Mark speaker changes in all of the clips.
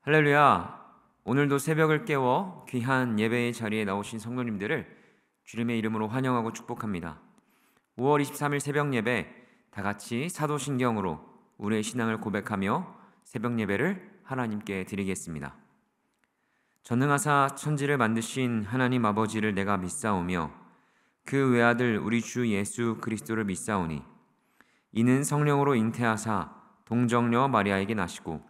Speaker 1: 할렐루야! 오늘도 새벽을 깨워 귀한 예배의 자리에 나오신 성도님들을 주님의 이름으로 환영하고 축복합니다. 5월 23일 새벽 예배 다 같이 사도신경으로 우리의 신앙을 고백하며 새벽 예배를 하나님께 드리겠습니다. 전능하사 천지를 만드신 하나님 아버지를 내가 믿사오며 그 외아들 우리 주 예수 그리스도를 믿사오니 이는 성령으로 잉태하사 동정녀 마리아에게 나시고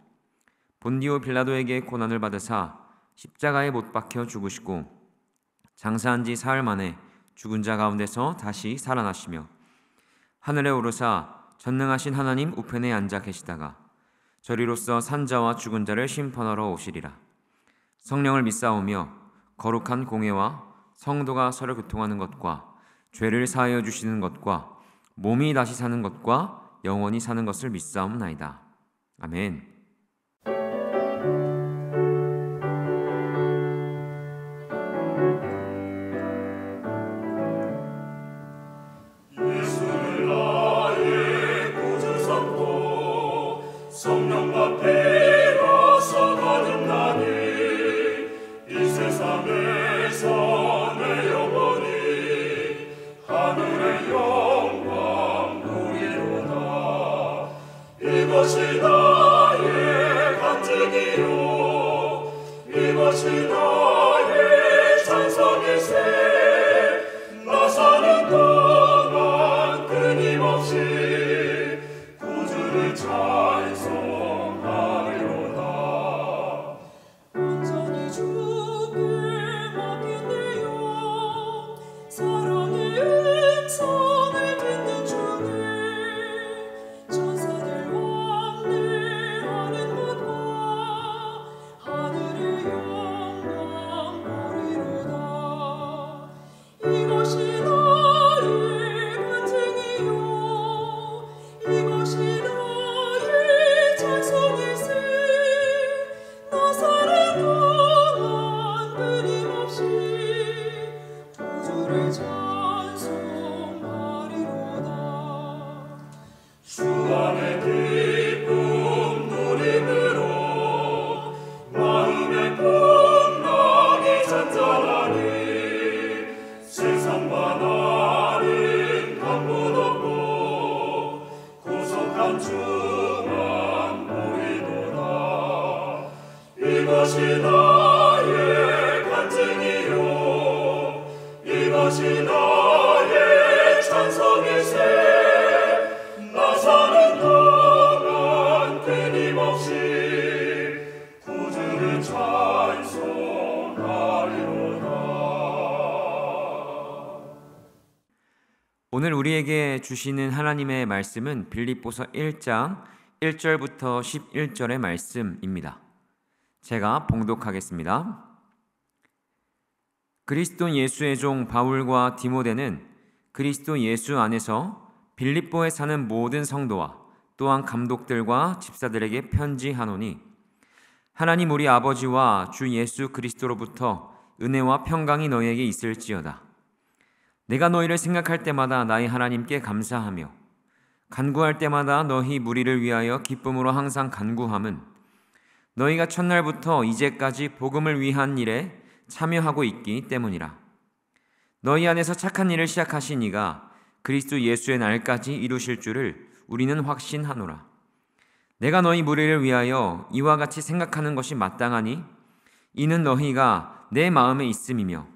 Speaker 1: 본디오 빌라도에게 고난을 받으사 십자가에 못 박혀 죽으시고 장사한 지 사흘 만에 죽은 자 가운데서 다시 살아나시며 하늘에 오르사 전능하신 하나님 우편에 앉아 계시다가 저리로서 산자와 죽은 자를 심판하러 오시리라. 성령을 믿사오며 거룩한 공회와 성도가 서로 교통하는 것과 죄를 사하여 주시는 것과 몸이 다시 사는 것과 영원히 사는 것을 믿사옵나이다. 아멘.
Speaker 2: 성령과 피로서 거듭나니 이 세상에서 내 영혼이 하늘의 영광 누리로다. 이것이 나의 간증이요 이것이 나의 찬송일세. 나 사는 동안 끊임없이 구주를 찬송하리로다.
Speaker 3: 온전히 주께 맡긴대요. 사랑의 음성을 듣는 중에 천사들 왕래하는 곳과 하늘의 영광 보리로다. 이것이 나의 간증이요 이것이 나의 찬송일세. 나 사는 동안 끊임없이 구주를 찬송하리로다.
Speaker 2: 주 안에 기쁨 누림으로 마음의 풍랑이 잔잔하니 세상과 나는 강분 없고 고속한 주만 보이노라. 이것이 나의 간증이요 이것이 나의 찬송일세. 나 사는 동안 끊임없이 구주를 찬송하리로다.
Speaker 1: 오늘 우리에게 주시는 하나님의 말씀은 빌립보서 1장 1절부터 11절의 말씀입니다. 제가 봉독하겠습니다. 그리스도 예수의 종 바울과 디모데는 그리스도 예수 안에서 빌립보에 사는 모든 성도와 또한 감독들과 집사들에게 편지하노니 하나님 우리 아버지와 주 예수 그리스도로부터 은혜와 평강이 너희에게 있을지어다. 내가 너희를 생각할 때마다 나의 하나님께 감사하며 간구할 때마다 너희 무리를 위하여 기쁨으로 항상 간구함은 너희가 첫날부터 이제까지 복음을 위한 일에 참여하고 있기 때문이라. 너희 안에서 착한 일을 시작하신 이가 그리스도 예수의 날까지 이루실 줄을 우리는 확신하노라. 내가 너희 무리를 위하여 이와 같이 생각하는 것이 마땅하니 이는 너희가 내 마음에 있음이며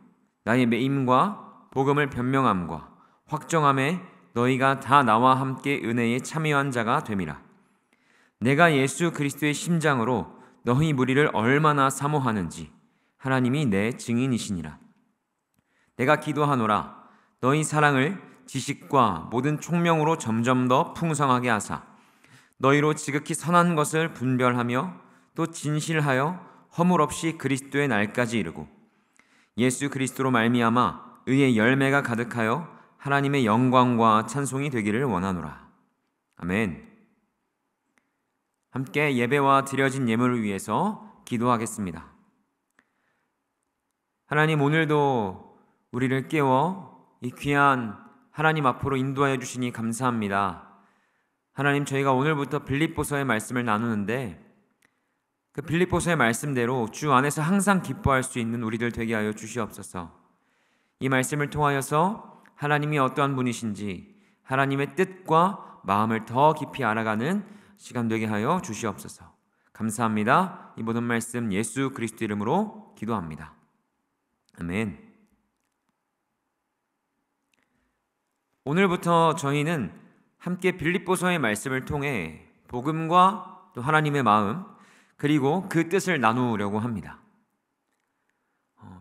Speaker 1: 나의 매임과 복음을 변명함과 확정함에 너희가 다 나와 함께 은혜에 참여한 자가 됨이라. 내가 예수 그리스도의 심장으로 너희 무리를 얼마나 사모하는지 하나님이 내 증인이시니라. 내가 기도하노라. 너희 사랑을 지식과 모든 총명으로 점점 더 풍성하게 하사 너희로 지극히 선한 것을 분별하며 또 진실하여 허물 없이 그리스도의 날까지 이르고 예수 그리스도로 말미암아 의의 열매가 가득하여 하나님의 영광과 찬송이 되기를 원하노라. 아멘. 함께 예배와 드려진 예물을 위해서 기도하겠습니다. 하나님, 오늘도 우리를 깨워 이 귀한 하나님 앞으로 인도하여 주시니 감사합니다. 하나님, 저희가 오늘부터 빌립보서의 말씀을 나누는데 그 빌립보서의 말씀대로 주 안에서 항상 기뻐할 수 있는 우리들 되게 하여 주시옵소서. 이 말씀을 통하여서 하나님이 어떠한 분이신지 하나님의 뜻과 마음을 더 깊이 알아가는 시간 되게 하여 주시옵소서. 감사합니다. 이 모든 말씀 예수 그리스도 이름으로 기도합니다. 아멘. 오늘부터 저희는 함께 빌립보서의 말씀을 통해 복음과 또 하나님의 마음 그리고 그 뜻을 나누려고 합니다.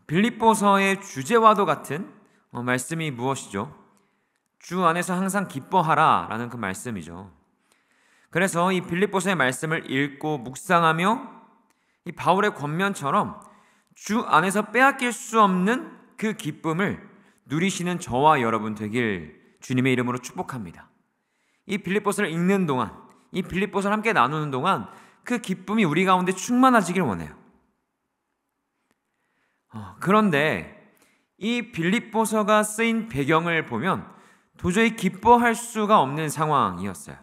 Speaker 1: 빌립보서의 주제와도 같은 말씀이 무엇이죠? 주 안에서 항상 기뻐하라 라는 그 말씀이죠. 그래서 이 빌립보서의 말씀을 읽고 묵상하며 이 바울의 권면처럼 주 안에서 빼앗길 수 없는 그 기쁨을 누리시는 저와 여러분 되길 주님의 이름으로 축복합니다. 이 빌립보서를 읽는 동안, 이 빌립보서를 함께 나누는 동안 그 기쁨이 우리 가운데 충만하시길 원해요. 그런데 이 빌립보서가 쓰인 배경을 보면 도저히 기뻐할 수가 없는 상황이었어요.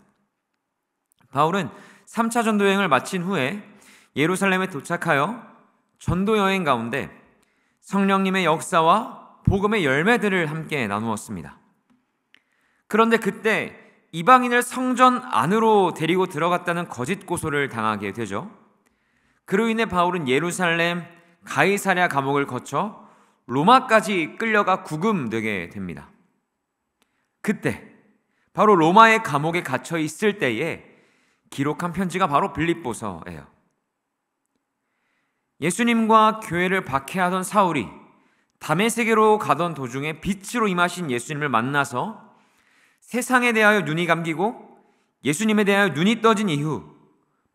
Speaker 1: 바울은 3차 전도 여행을 마친 후에 예루살렘에 도착하여 전도 여행 가운데 성령님의 역사와 복음의 열매들을 함께 나누었습니다. 그런데 그때 이방인을 성전 안으로 데리고 들어갔다는 거짓 고소를 당하게 되죠. 그로 인해 바울은 예루살렘 가이사랴 감옥을 거쳐 로마까지 끌려가 구금되게 됩니다. 그때 바로 로마의 감옥에 갇혀 있을 때에 기록한 편지가 바로 빌립보서예요. 예수님과 교회를 박해하던 사울이 다메섹으로 가던 도중에 빛으로 임하신 예수님을 만나서 세상에 대하여 눈이 감기고 예수님에 대하여 눈이 떠진 이후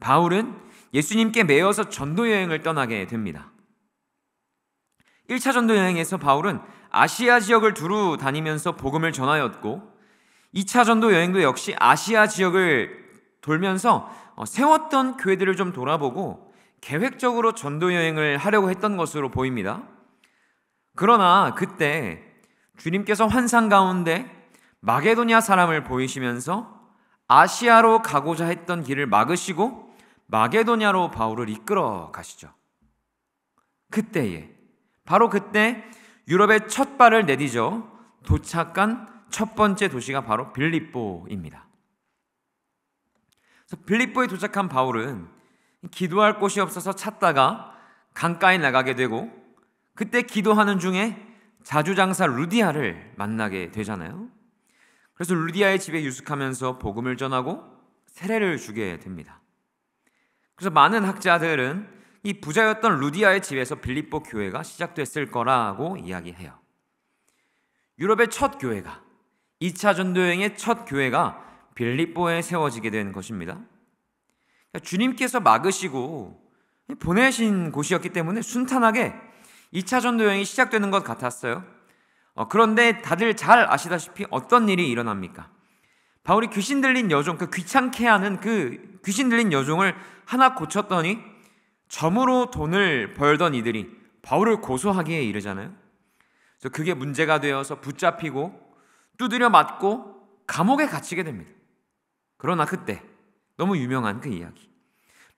Speaker 1: 바울은 예수님께 매여서 전도 여행을 떠나게 됩니다. 1차 전도 여행에서 바울은 아시아 지역을 두루 다니면서 복음을 전하였고 2차 전도 여행도 역시 아시아 지역을 돌면서 세웠던 교회들을 좀 돌아보고 계획적으로 전도 여행을 하려고 했던 것으로 보입니다. 그러나 그때 주님께서 환상 가운데 마게도냐 사람을 보이시면서 아시아로 가고자 했던 길을 막으시고 마게도냐로 바울을 이끌어 가시죠. 바로 그때 유럽의 첫 발을 내디뎌 도착한 첫 번째 도시가 바로 빌립보입니다. 그래서 빌립보에 도착한 바울은 기도할 곳이 없어서 찾다가 강가에 나가게 되고 그때 기도하는 중에 자주장사 루디아를 만나게 되잖아요. 그래서 루디아의 집에 유숙하면서 복음을 전하고 세례를 주게 됩니다. 그래서 많은 학자들은 이 부자였던 루디아의 집에서 빌립보 교회가 시작됐을 거라고 이야기해요. 유럽의 첫 교회가 2차 전도여행의 첫 교회가 빌립보에 세워지게 된 것입니다. 그러니까 주님께서 막으시고 보내신 곳이었기 때문에 순탄하게 2차 전도여행이 시작되는 것 같았어요. 그런데 다들 잘 아시다시피 어떤 일이 일어납니까? 바울이 귀신 들린 여종, 그 귀찮게 하는 그 귀신 들린 여종을 하나 고쳤더니 점으로 돈을 벌던 이들이 바울을 고소하기에 이르잖아요. 그래서 그게 문제가 되어서 붙잡히고 두드려 맞고 감옥에 갇히게 됩니다. 그러나 그때 너무 유명한 그 이야기,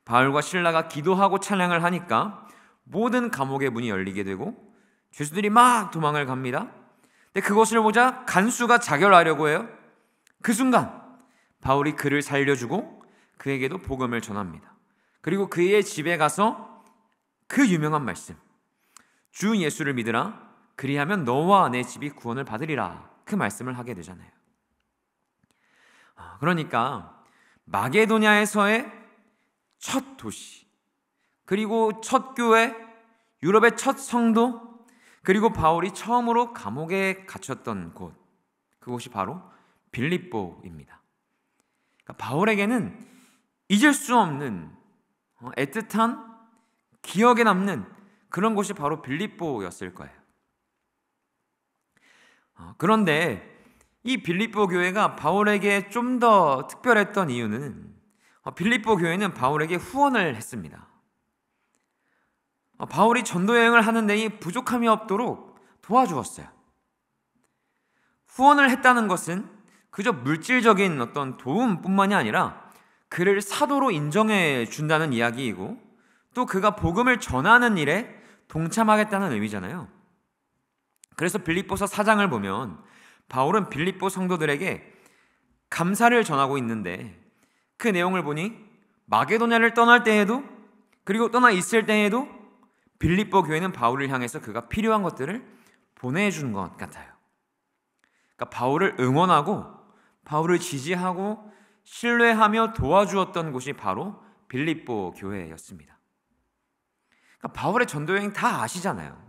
Speaker 1: 바울과 실라가 기도하고 찬양을 하니까 모든 감옥의 문이 열리게 되고 죄수들이 막 도망을 갑니다. 근데 그것을 보자 간수가 자결하려고 해요. 그 순간 바울이 그를 살려주고 그에게도 복음을 전합니다. 그리고 그의 집에 가서 그 유명한 말씀, 주 예수를 믿으라, 그리하면 너와 내 집이 구원을 받으리라, 그 말씀을 하게 되잖아요. 그러니까 마게도냐에서의 첫 도시, 그리고 첫 교회, 유럽의 첫 성도, 그리고 바울이 처음으로 감옥에 갇혔던 곳, 그곳이 바로 빌립보입니다. 그러니까 바울에게는 잊을 수 없는 애틋한 기억에 남는 그런 곳이 바로 빌립보였을 거예요. 그런데 이 빌립보 교회가 바울에게 좀 더 특별했던 이유는 빌립보 교회는 바울에게 후원을 했습니다. 바울이 전도 여행을 하는 데에 부족함이 없도록 도와주었어요. 후원을 했다는 것은 그저 물질적인 어떤 도움뿐만이 아니라 그를 사도로 인정해 준다는 이야기이고, 또 그가 복음을 전하는 일에 동참하겠다는 의미잖아요. 그래서 빌립보서 4장을 보면 바울은 빌립보 성도들에게 감사를 전하고 있는데, 그 내용을 보니 마게도냐를 떠날 때에도, 그리고 떠나 있을 때에도 빌립보 교회는 바울을 향해서 그가 필요한 것들을 보내준 것 같아요. 그러니까 바울을 응원하고 바울을 지지하고 신뢰하며 도와주었던 곳이 바로 빌립보 교회였습니다. 그러니까 바울의 전도 여행 다 아시잖아요.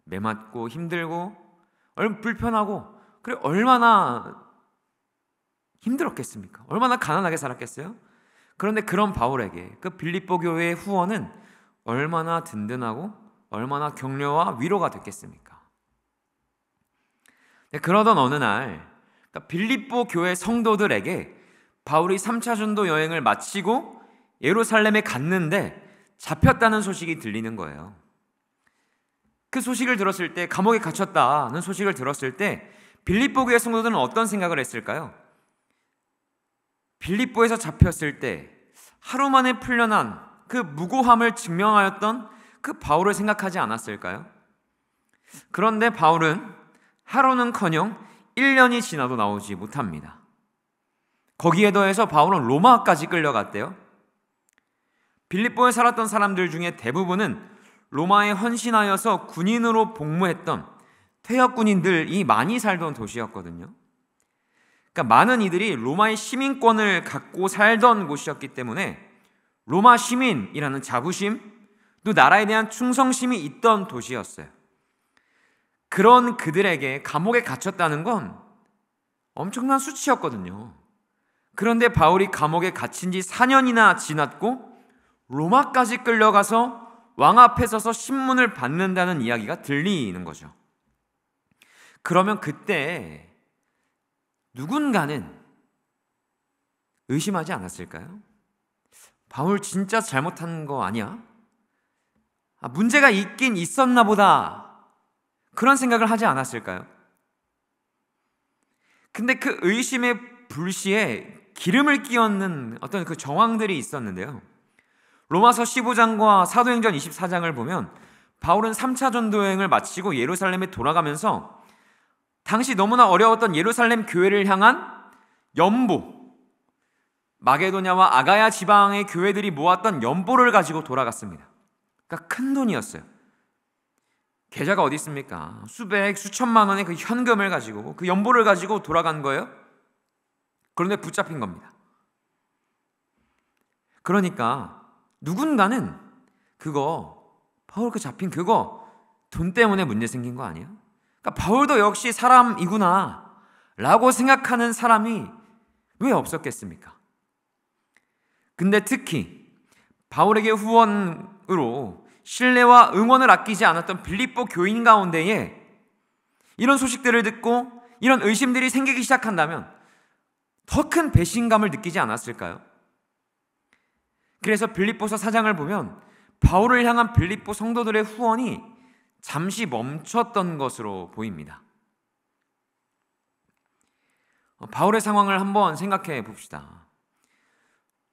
Speaker 1: 매맞고 힘들고 불편하고, 그리고 얼마나 힘들었겠습니까? 얼마나 가난하게 살았겠어요? 그런데 그런 바울에게 그 빌립보 교회의 후원은 얼마나 든든하고 얼마나 격려와 위로가 됐겠습니까? 그러던 어느 날 빌립보 교회 성도들에게 바울이 3차 전도 여행을 마치고 예루살렘에 갔는데 잡혔다는 소식이 들리는 거예요. 그 소식을 들었을 때, 감옥에 갇혔다는 소식을 들었을 때 빌립보 교회 성도들은 어떤 생각을 했을까요? 빌립보에서 잡혔을 때 하루 만에 풀려난 그 무고함을 증명하였던 그 바울을 생각하지 않았을까요? 그런데 바울은 하루는커녕 1년이 지나도 나오지 못합니다. 거기에 더해서 바울은 로마까지 끌려갔대요. 빌립보에 살았던 사람들 중에 대부분은 로마에 헌신하여서 군인으로 복무했던 퇴역 군인들이 많이 살던 도시였거든요. 그러니까 많은 이들이 로마의 시민권을 갖고 살던 곳이었기 때문에 로마 시민이라는 자부심, 또 나라에 대한 충성심이 있던 도시였어요. 그런 그들에게 감옥에 갇혔다는 건 엄청난 수치였거든요. 그런데 바울이 감옥에 갇힌 지 4년이나 지났고 로마까지 끌려가서 왕 앞에 서서 신문을 받는다는 이야기가 들리는 거죠. 그러면 그때 누군가는 의심하지 않았을까요? 바울 진짜 잘못한 거 아니야? 문제가 있긴 있었나 보다, 그런 생각을 하지 않았을까요? 근데 그 의심의 불씨에 기름을 끼얹는 어떤 그 정황들이 있었는데요. 로마서 15장과 사도행전 24장을 보면 바울은 3차 전도 여행을 마치고 예루살렘에 돌아가면서 당시 너무나 어려웠던 예루살렘 교회를 향한 연보, 마게도냐와 아가야 지방의 교회들이 모았던 연보를 가지고 돌아갔습니다. 그러니까 큰 돈이었어요. 계좌가 어디 있습니까? 수백, 수천만 원의 그 현금을 가지고, 그 연보를 가지고 돌아간 거예요. 그런데 붙잡힌 겁니다. 그러니까 누군가는 바울 그 잡힌 그거 돈 때문에 문제 생긴 거 아니에요? 그러니까 바울도 역시 사람이구나 라고 생각하는 사람이 왜 없었겠습니까? 근데 특히 바울에게 후원으로 신뢰와 응원을 아끼지 않았던 빌립보 교인 가운데에 이런 소식들을 듣고 이런 의심들이 생기기 시작한다면 더 큰 배신감을 느끼지 않았을까요? 그래서 빌립보서 4장을 보면 바울을 향한 빌립보 성도들의 후원이 잠시 멈췄던 것으로 보입니다. 바울의 상황을 한번 생각해 봅시다.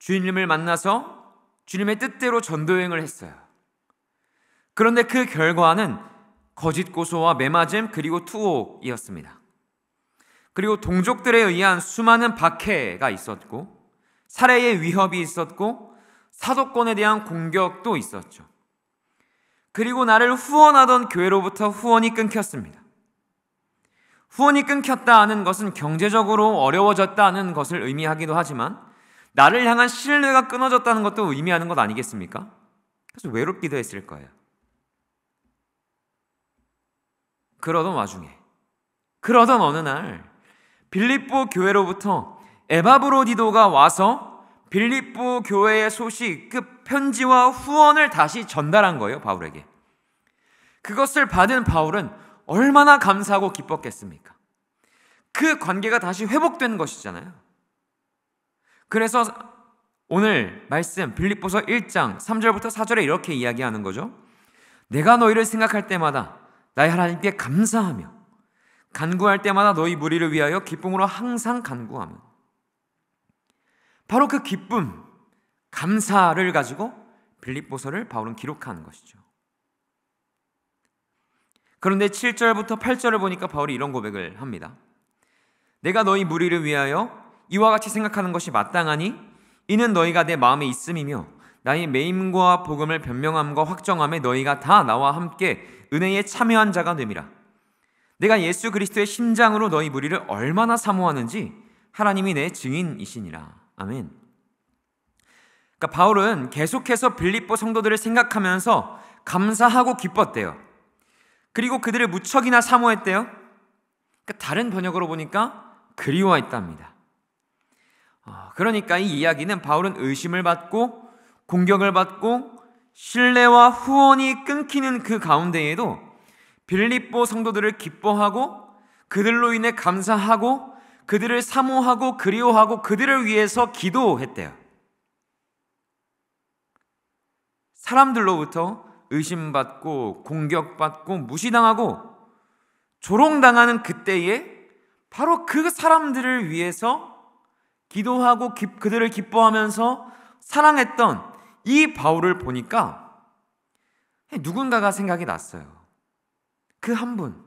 Speaker 1: 주님을 만나서 주님의 뜻대로 전도여행을 했어요. 그런데 그 결과는 거짓 고소와 매맞음, 그리고 투옥이었습니다. 그리고 동족들에 의한 수많은 박해가 있었고 살해의 위협이 있었고 사도권에 대한 공격도 있었죠. 그리고 나를 후원하던 교회로부터 후원이 끊겼습니다. 후원이 끊겼다는 것은 경제적으로 어려워졌다는 것을 의미하기도 하지만 나를 향한 신뢰가 끊어졌다는 것도 의미하는 것 아니겠습니까? 그래서 외롭기도 했을 거예요. 그러던 와중에, 그러던 어느 날 빌립보 교회로부터 에바브로디도가 와서 빌립보 교회의 소식, 그 편지와 후원을 다시 전달한 거예요, 바울에게. 그것을 받은 바울은 얼마나 감사하고 기뻤겠습니까? 그 관계가 다시 회복된 것이잖아요. 그래서 오늘 말씀 빌립보서 1장 3절부터 4절에 이렇게 이야기하는 거죠. 내가 너희를 생각할 때마다 나의 하나님께 감사하며 간구할 때마다 너희 무리를 위하여 기쁨으로 항상 간구하며. 바로 그 기쁨, 감사를 가지고 빌립보서를 바울은 기록한 것이죠. 그런데 7절부터 8절을 보니까 바울이 이런 고백을 합니다. 내가 너희 무리를 위하여 이와 같이 생각하는 것이 마땅하니 이는 너희가 내 마음에 있음이며 나의 매임과 복음을 변명함과 확정함에 너희가 다 나와 함께 은혜에 참여한 자가 됨이라. 내가 예수 그리스도의 심장으로 너희 무리를 얼마나 사모하는지 하나님이 내 증인이시니라. 아멘. 그러니까 바울은 계속해서 빌립보 성도들을 생각하면서 감사하고 기뻤대요. 그리고 그들을 무척이나 사모했대요. 그러니까 다른 번역으로 보니까 그리워했답니다. 그러니까 이 이야기는 바울은 의심을 받고 공격을 받고 신뢰와 후원이 끊기는 그 가운데에도 빌립보 성도들을 기뻐하고 그들로 인해 감사하고 그들을 사모하고 그리워하고 그들을 위해서 기도했대요. 사람들로부터 의심받고 공격받고 무시당하고 조롱당하는 그때에 바로 그 사람들을 위해서 기도하고 그들을 기뻐하면서 사랑했던 이 바울을 보니까 누군가가 생각이 났어요. 그 한 분,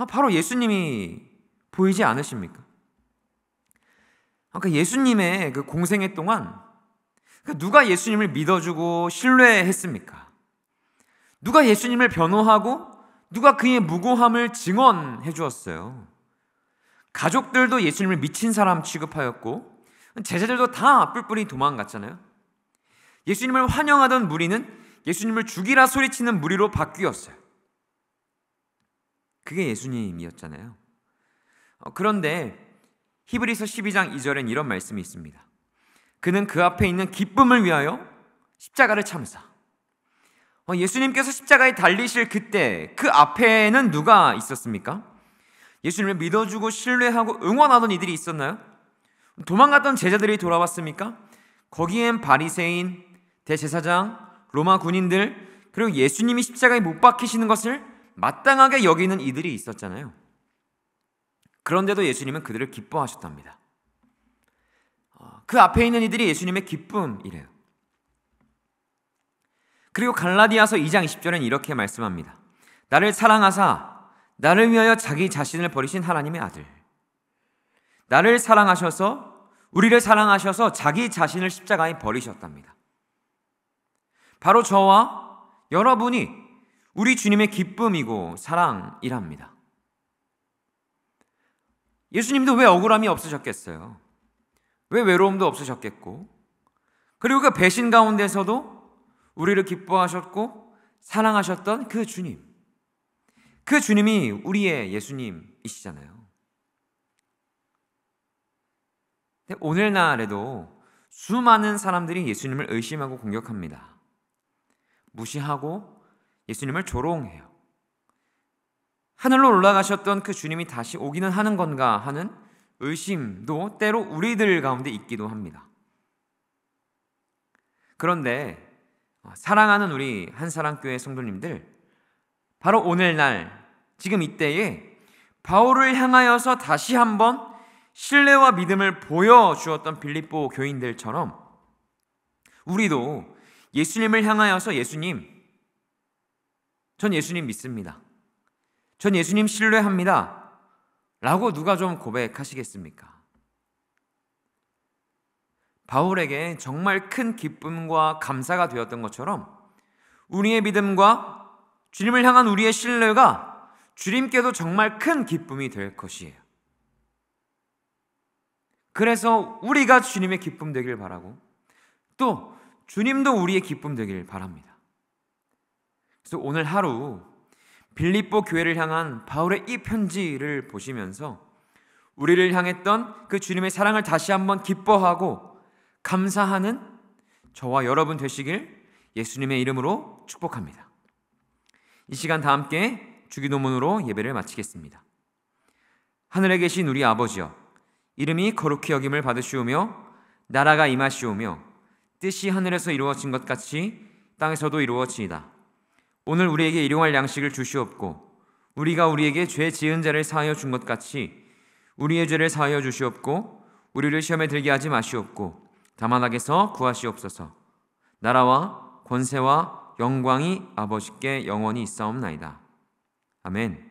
Speaker 1: 바로 예수님이 보이지 않으십니까? 그러니까 예수님의 그 공생애 동안 누가 예수님을 믿어주고 신뢰했습니까? 누가 예수님을 변호하고 누가 그의 무고함을 증언해 주었어요? 가족들도 예수님을 미친 사람 취급하였고 제자들도 다 뿔뿔이 도망갔잖아요. 예수님을 환영하던 무리는 예수님을 죽이라 소리치는 무리로 바뀌었어요. 그게 예수님이었잖아요. 그런데 히브리서 12장 2절엔 이런 말씀이 있습니다. 그는 그 앞에 있는 기쁨을 위하여 십자가를 참으사. 예수님께서 십자가에 달리실 그때 그 앞에는 누가 있었습니까? 예수님을 믿어주고 신뢰하고 응원하던 이들이 있었나요? 도망갔던 제자들이 돌아왔습니까? 거기엔 바리새인, 대제사장, 로마 군인들, 그리고 예수님이 십자가에 못 박히시는 것을 마땅하게 여기는 이들이 있었잖아요. 그런데도 예수님은 그들을 기뻐하셨답니다. 그 앞에 있는 이들이 예수님의 기쁨이래요. 그리고 갈라디아서 2장 20절엔 이렇게 말씀합니다. 나를 사랑하사 나를 위하여 자기 자신을 버리신 하나님의 아들. 나를 사랑하셔서 우리를 사랑하셔서 자기 자신을 십자가에 버리셨답니다. 바로 저와 여러분이 우리 주님의 기쁨이고 사랑이랍니다. 예수님도 왜 억울함이 없으셨겠어요? 왜 외로움도 없으셨겠고, 그리고 그 배신 가운데서도 우리를 기뻐하셨고 사랑하셨던 그 주님, 그 주님이 우리의 예수님이시잖아요. 오늘날에도 수많은 사람들이 예수님을 의심하고 공격합니다. 무시하고 예수님을 조롱해요. 하늘로 올라가셨던 그 주님이 다시 오기는 하는 건가 하는 의심도 때로 우리들 가운데 있기도 합니다. 그런데 사랑하는 우리 한사랑교회 성도님들, 바로 오늘날 지금 이때에 바울을 향하여서 다시 한번 신뢰와 믿음을 보여주었던 빌립보 교인들처럼 우리도 예수님을 향하여서 예수님, 전 예수님 믿습니다. 전 예수님 신뢰합니다. 라고 누가 좀 고백하시겠습니까? 바울에게 정말 큰 기쁨과 감사가 되었던 것처럼 우리의 믿음과 주님을 향한 우리의 신뢰가 주님께도 정말 큰 기쁨이 될 것이에요. 그래서 우리가 주님의 기쁨 되길 바라고 또 주님도 우리의 기쁨 되길 바랍니다. 그래서 오늘 하루 빌립보 교회를 향한 바울의 이 편지를 보시면서 우리를 향했던 그 주님의 사랑을 다시 한번 기뻐하고 감사하는 저와 여러분 되시길 예수님의 이름으로 축복합니다. 이 시간 다 함께 주기도문으로 예배를 마치겠습니다. 하늘에 계신 우리 아버지여, 이름이 거룩히 여김을 받으시오며 나라가 임하시오며 뜻이 하늘에서 이루어진 것 같이 땅에서도 이루어지이다. 오늘 우리에게 일용할 양식을 주시옵고 우리가 우리에게 죄 지은 자를 사하여 준 것 같이 우리의 죄를 사하여 주시옵고 우리를 시험에 들게 하지 마시옵고 다만 악에서 구하시옵소서. 나라와 권세와 영광이 아버지께 영원히 있사옵나이다. 아멘.